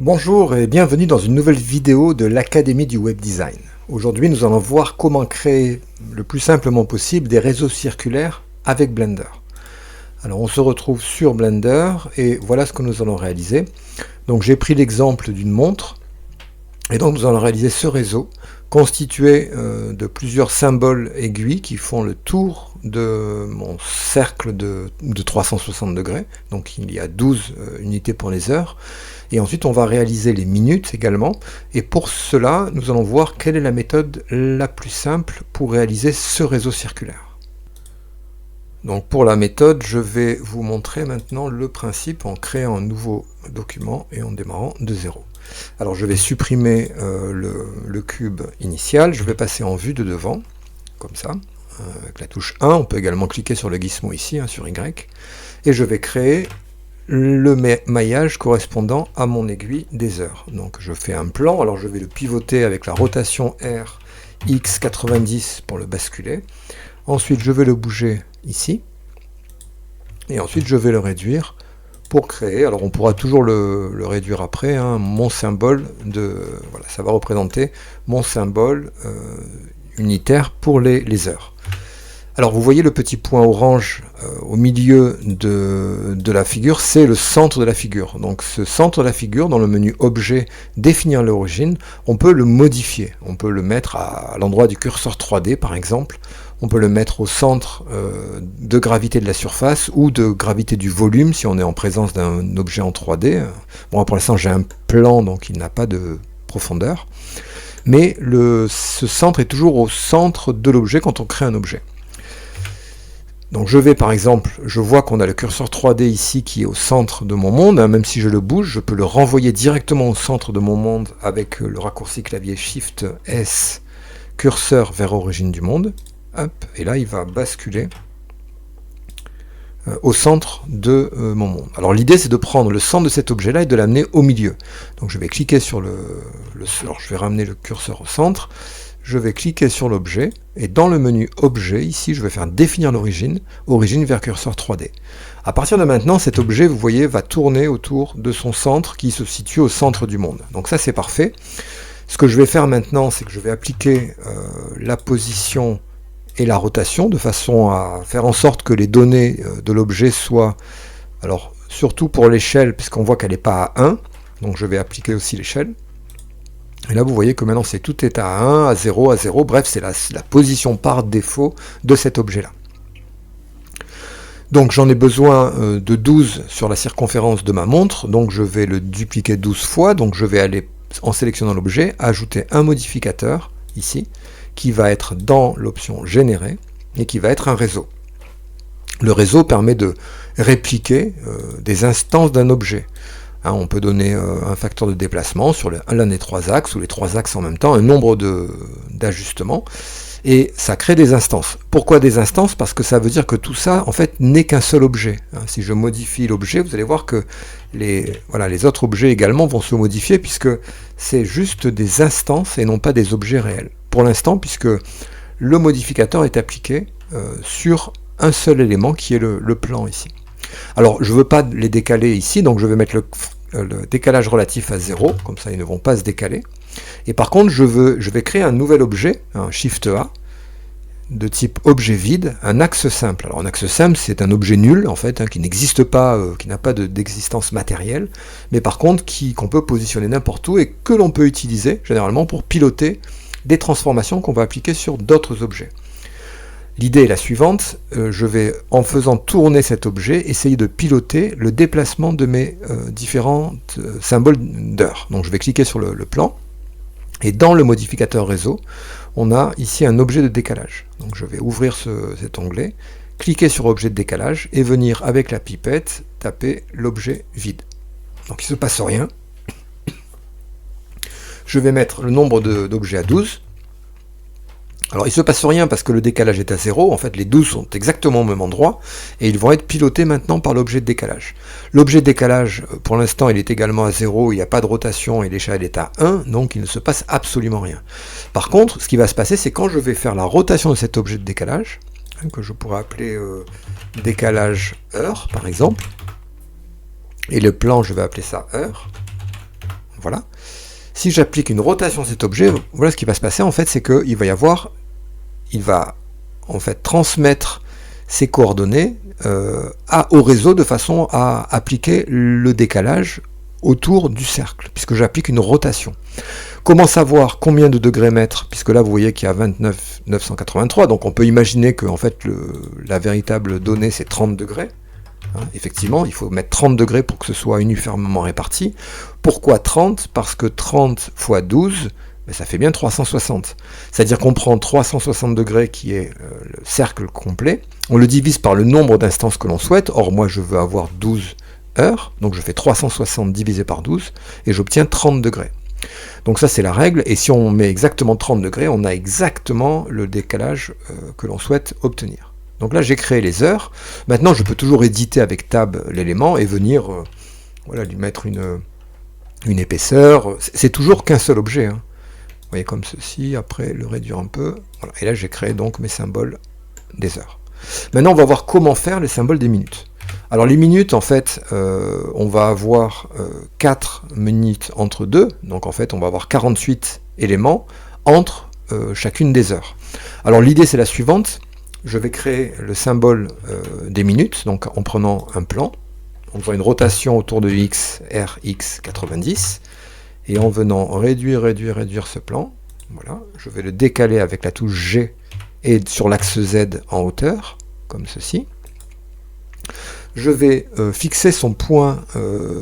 Bonjour et bienvenue dans une nouvelle vidéo de l'Académie du Web Design. Aujourd'hui, nous allons voir comment créer le plus simplement possible des réseaux circulaires avec Blender. Alors, on se retrouve sur Blender et voilà ce que nous allons réaliser. Donc, j'ai pris l'exemple d'une montre et donc nous allons réaliser ce réseau constitué de plusieurs symboles aiguilles qui font le tour de mon cercle de 360 degrés. Donc, il y a 12 unités pour les heures. Et ensuite, on va réaliser les minutes également. Et pour cela, nous allons voir quelle est la méthode la plus simple pour réaliser ce réseau circulaire. Donc pour la méthode, je vais vous montrer maintenant le principe en créant un nouveau document et en démarrant de zéro. Alors je vais supprimer le cube initial, je vais passer en vue de devant, comme ça, avec la touche 1. On peut également cliquer sur le gizmo ici, sur Y. Et je vais créer le maillage correspondant à mon aiguille des heures. Donc je fais un plan, alors je vais le pivoter avec la rotation R X 90 pour le basculer. Ensuite je vais le bouger ici. Et ensuite je vais le réduire pour créer, alors on pourra toujours le réduire après, mon symbole voilà, ça va représenter mon symbole unitaire pour les heures. Alors vous voyez le petit point orange au milieu de la figure, c'est le centre de la figure. Donc ce centre de la figure, dans le menu Objet, définir l'origine, on peut le modifier. On peut le mettre à l'endroit du curseur 3D par exemple. On peut le mettre au centre de gravité de la surface ou de gravité du volume si on est en présence d'un objet en 3D. Bon, pour l'instant j'ai un plan donc il n'a pas de profondeur. Mais ce centre est toujours au centre de l'objet quand on crée un objet. Donc je vais par exemple, je vois qu'on a le curseur 3D ici qui est au centre de mon monde, même si je le bouge, je peux le renvoyer directement au centre de mon monde avec le raccourci clavier Shift S, curseur vers origine du monde, hop, et là il va basculer au centre de mon monde. Alors l'idée c'est de prendre le centre de cet objet là et de l'amener au milieu. Donc je vais cliquer sur alors je vais ramener le curseur au centre. Je vais cliquer sur l'objet, et dans le menu Objet, ici, je vais faire définir l'origine, origine vers curseur 3D. À partir de maintenant, cet objet, vous voyez, va tourner autour de son centre, qui se situe au centre du monde. Donc ça, c'est parfait. Ce que je vais faire maintenant, c'est que je vais appliquer la position et la rotation, de façon à faire en sorte que les données de l'objet soient, alors surtout pour l'échelle, puisqu'on voit qu'elle n'est pas à 1, donc je vais appliquer aussi l'échelle. Et là, vous voyez que maintenant, tout est à 1, à 0, à 0. Bref, c'est la position par défaut de cet objet-là. Donc, j'en ai besoin de 12 sur la circonférence de ma montre. Donc, je vais le dupliquer 12 fois. Donc, je vais aller, en sélectionnant l'objet, ajouter un modificateur, ici, qui va être dans l'option Générer, et qui va être un réseau. Le réseau permet de répliquer des instances d'un objet. On peut donner un facteur de déplacement sur l'un des trois axes, ou les trois axes en même temps, un nombre d'ajustements, et ça crée des instances. Pourquoi des instances? Parce que ça veut dire que tout ça, en fait, n'est qu'un seul objet. Si je modifie l'objet, vous allez voir que les autres objets également vont se modifier, puisque c'est juste des instances et non pas des objets réels. Pour l'instant, puisque le modificateur est appliqué sur un seul élément, qui est le plan ici. Alors, je ne veux pas les décaler ici, donc je vais mettre le décalage relatif à 0, comme ça ils ne vont pas se décaler. Et par contre, je vais créer un nouvel objet, un Shift A, de type objet vide, un axe simple. Alors un axe simple, c'est un objet nul, en fait, qui n'existe pas, qui n'a pas d'existence matérielle, mais par contre, qu'on peut positionner n'importe où et que l'on peut utiliser, généralement, pour piloter des transformations qu'on va appliquer sur d'autres objets. L'idée est la suivante, je vais, en faisant tourner cet objet, essayer de piloter le déplacement de mes différents symboles d'heure. Donc je vais cliquer sur le plan, et dans le modificateur réseau, on a ici un objet de décalage. Donc je vais ouvrir cet onglet, cliquer sur objet de décalage, et venir avec la pipette taper l'objet vide. Donc il ne se passe rien. Je vais mettre le nombre d'objets à 12. Alors il ne se passe rien parce que le décalage est à 0, en fait les 12 sont exactement au même endroit, et ils vont être pilotés maintenant par l'objet de décalage. L'objet de décalage, pour l'instant, il est également à 0, il n'y a pas de rotation et l'échelle est à 1, donc il ne se passe absolument rien. Par contre, ce qui va se passer, c'est quand je vais faire la rotation de cet objet de décalage, que je pourrais appeler décalage heure, par exemple, et le plan, je vais appeler ça heure, Voilà. Si j'applique une rotation à cet objet, voilà ce qui va se passer en fait, c'est qu'il va y avoir, il va en fait transmettre ses coordonnées au réseau de façon à appliquer le décalage autour du cercle, puisque j'applique une rotation. Comment savoir combien de degrés mettre, puisque là vous voyez qu'il y a 29 983, donc on peut imaginer que en fait la véritable donnée c'est 30 degrés. Effectivement, il faut mettre 30 degrés pour que ce soit uniformément réparti. Pourquoi 30? Parce que 30 fois 12, ça fait bien 360. C'est-à-dire qu'on prend 360 degrés qui est le cercle complet, on le divise par le nombre d'instances que l'on souhaite. Or moi je veux avoir 12 heures, donc je fais 360 divisé par 12 et j'obtiens 30 degrés. Donc ça c'est la règle, et si on met exactement 30 degrés, on a exactement le décalage que l'on souhaite obtenir. Donc là j'ai créé les heures. Maintenant je peux toujours éditer avec Tab l'élément et venir voilà, lui mettre une épaisseur. C'est toujours qu'un seul objet. Hein. Vous voyez, comme ceci, après le réduire un peu. Voilà. Et là j'ai créé donc mes symboles des heures. Maintenant on va voir comment faire les symboles des minutes. Alors les minutes, en fait, on va avoir 4 minutes entre 2, donc en fait on va avoir 48 éléments entre chacune des heures. Alors l'idée c'est la suivante, je vais créer le symbole des minutes, donc en prenant un plan, en faisant une rotation autour de x, rx 90, et en venant réduire ce plan, voilà, je vais le décaler avec la touche G et sur l'axe Z en hauteur, comme ceci. Je vais fixer son point,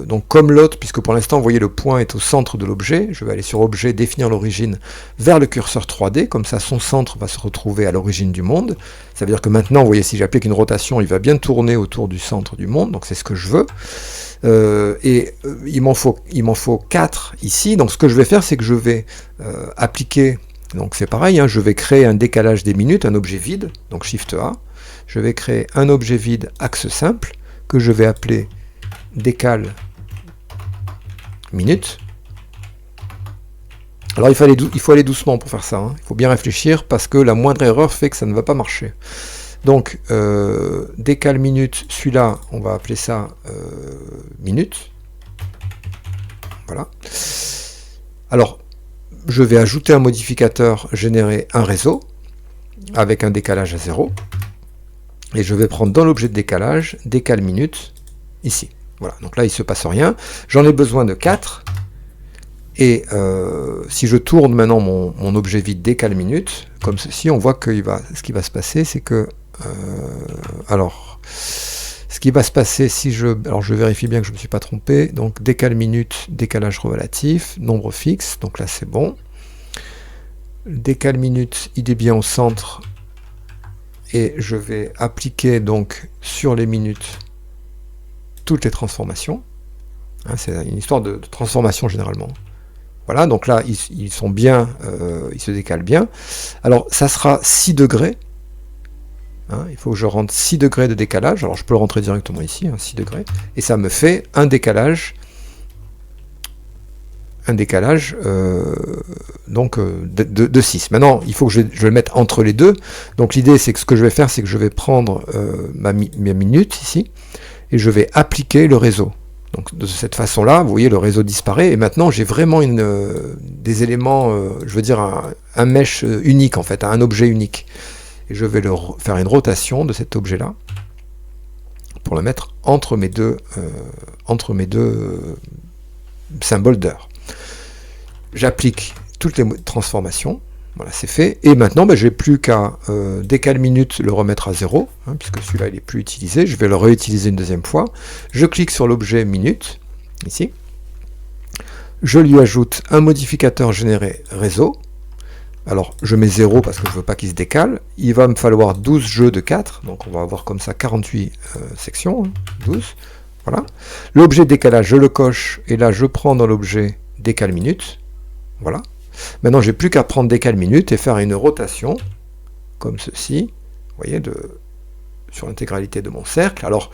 donc comme l'autre, puisque pour l'instant, vous voyez, le point est au centre de l'objet. Je vais aller sur Objet, définir l'origine, vers le curseur 3D, comme ça son centre va se retrouver à l'origine du monde. Ça veut dire que maintenant, vous voyez, si j'applique une rotation, il va bien tourner autour du centre du monde, donc c'est ce que je veux. Il m'en faut 4 ici, donc ce que je vais faire, c'est que je vais appliquer, donc c'est pareil, hein, je vais créer un décalage des minutes, un objet vide, donc Shift A. Je vais créer un objet vide axe simple, que je vais appeler décal minute. Alors il faut aller doucement pour faire ça, hein. Il faut bien réfléchir parce que la moindre erreur fait que ça ne va pas marcher. Donc décal minute, celui-là, on va appeler ça minute. Voilà. Alors, je vais ajouter un modificateur, générer un réseau, avec un décalage à 0. Et je vais prendre dans l'objet de décalage, décal minute, ici. Voilà, donc là il ne se passe rien. J'en ai besoin de 4. Et si je tourne maintenant mon objet vide décal minute, comme ceci, on voit que ce qui va se passer, c'est que... ce qui va se passer si alors je vérifie bien que je ne me suis pas trompé. Donc décal minute, décalage relatif, nombre fixe, donc là c'est bon. Décal minute, il est bien au centre. Et je vais appliquer donc sur les minutes toutes les transformations. Hein, c'est une histoire de transformation généralement. Voilà, donc là ils sont bien, ils se décalent bien. Alors ça sera 6 degrés. Hein, il faut que je rentre 6 degrés de décalage. Alors je peux le rentrer directement ici, hein, 6 degrés. Et ça me fait un décalage donc de 6. Maintenant, il faut que je le mette entre les deux. Donc l'idée, c'est que ce que je vais faire, c'est que je vais prendre ma minute ici, et je vais appliquer le réseau. Donc de cette façon-là, vous voyez, le réseau disparaît, et maintenant j'ai vraiment des éléments, je veux dire un mesh unique en fait, un objet unique. Et je vais faire une rotation de cet objet-là, pour le mettre entre mes deux symboles d'heure. J'applique toutes les transformations, voilà, c'est fait, et maintenant je n'ai plus qu'à décal minute le remettre à 0, hein, puisque celui-là il n'est plus utilisé, je vais le réutiliser une deuxième fois, je clique sur l'objet minute, ici, je lui ajoute un modificateur généré réseau, alors je mets 0 parce que je ne veux pas qu'il se décale, il va me falloir 12 jeux de 4, donc on va avoir comme ça 48 sections, 12, voilà. L'objet décalage, je le coche, et là je prends dans l'objet décal minute, voilà. Maintenant j'ai plus qu'à prendre décal minute et faire une rotation, comme ceci, vous voyez, sur l'intégralité de mon cercle. Alors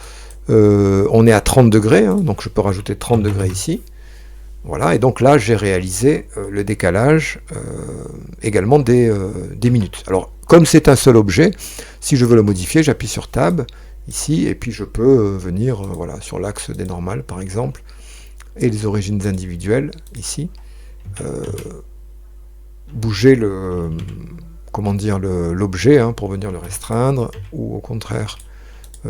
on est à 30 degrés, hein, donc je peux rajouter 30 degrés ici, voilà, et donc là j'ai réalisé le décalage également des minutes. Alors comme c'est un seul objet, si je veux le modifier, j'appuie sur Tab, ici, et puis je peux venir voilà, sur l'axe des normales par exemple, et les origines individuelles, ici. Bouger comment dire, l'objet pour venir le restreindre, ou au contraire,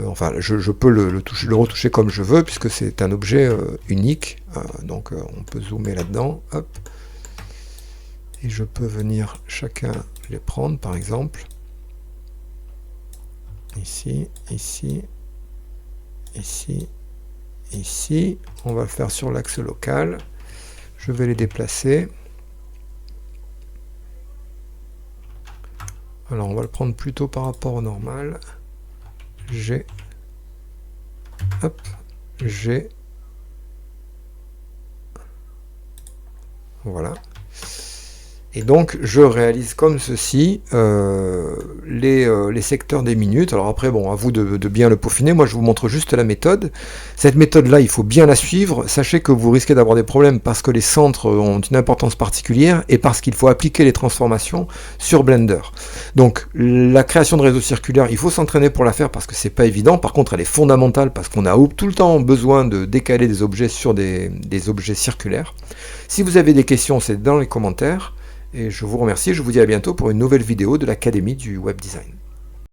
enfin je peux le retoucher comme je veux, puisque c'est un objet unique, donc on peut zoomer là-dedans, hop, et je peux venir chacun les prendre, par exemple, ici, ici, ici, ici, on va le faire sur l'axe local, je vais les déplacer. Alors on va le prendre plutôt par rapport au normal. G. Hop. G. Voilà. Et donc je réalise comme ceci les secteurs des minutes. Alors après, bon, à vous de bien le peaufiner. Moi je vous montre juste la méthode. Cette méthode là, il faut bien la suivre. Sachez que vous risquez d'avoir des problèmes parce que les centres ont une importance particulière et parce qu'il faut appliquer les transformations sur Blender. Donc la création de réseaux circulaires, il faut s'entraîner pour la faire parce que c'est pas évident. Par contre, elle est fondamentale parce qu'on a tout le temps besoin de décaler des objets sur des objets circulaires. Si vous avez des questions, c'est dans les commentaires. Et je vous remercie, je vous dis à bientôt pour une nouvelle vidéo de l'Académie du Web Design.